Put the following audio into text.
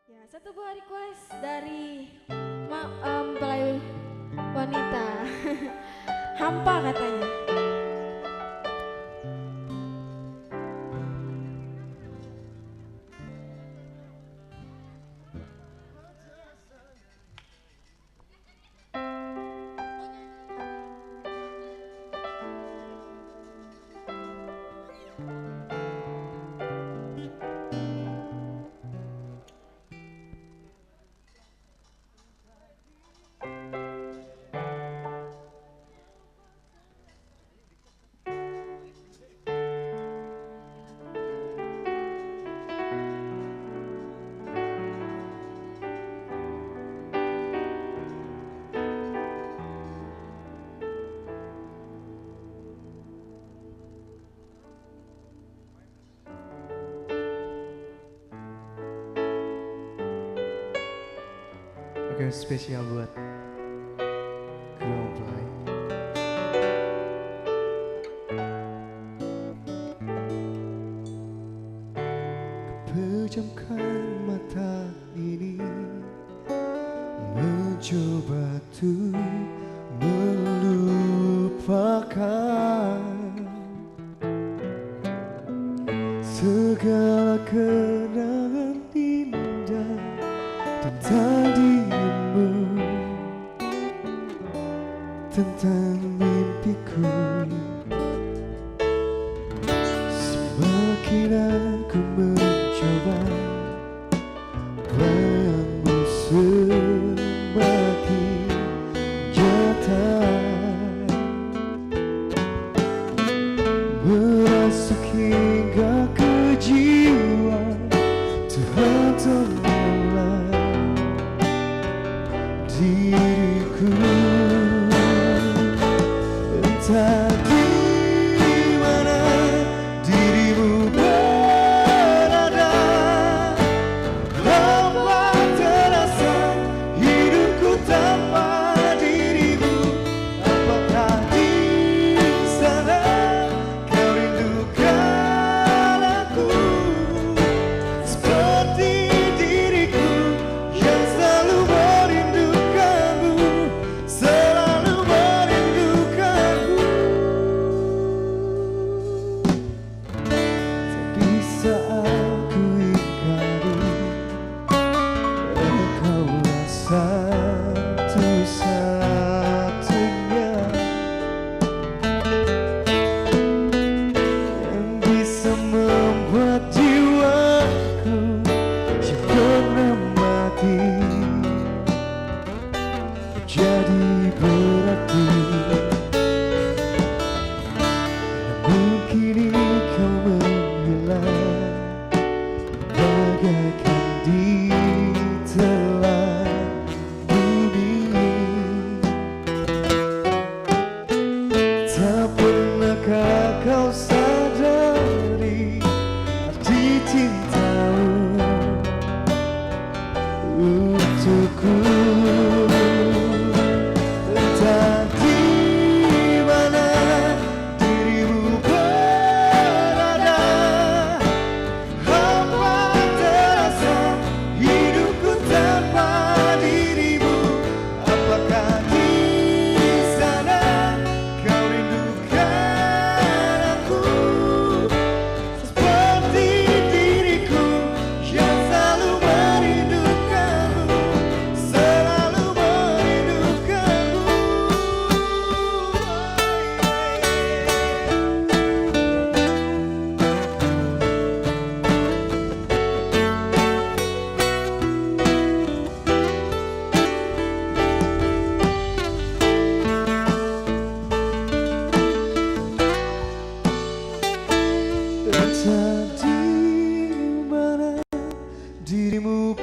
Ya, satu buah request dari mempelai wanita. Hampa katanya. Oke, spesial buat kru mempelai. Pejamkan mata ini, mencoba tuh melupakan segala kenangan indah tentang dirimu, tentang mimpiku. Semakin aku mencoba, bayangmu semakin nyata, merasuk hingga ke jiwa, terhantumlah diriku. Entah di mana dirimu berada, hampa terasa hidupku tanpa dirimu. Apakah di sana kau rindukan aku seperti diriku yang selalu merindukanmu, selalu merindukanmu. Tak bisa aku ingkari, engkaulah satu-satunya yang bisa membuat jiwaku yang pernah mati jadi berarti. Namun kini kau menghilang bagaikan ditelan bumi. Tak pernahkah kau sadari arti cintamu untukku? Entah di mana dirimu berada, hampa terasa hidupku tanpa dirimu. Apakah di sana kau rindukan aku seperti diriku yang selalu merindukanmu, selalu merindukanmu. Entah di mana dirimu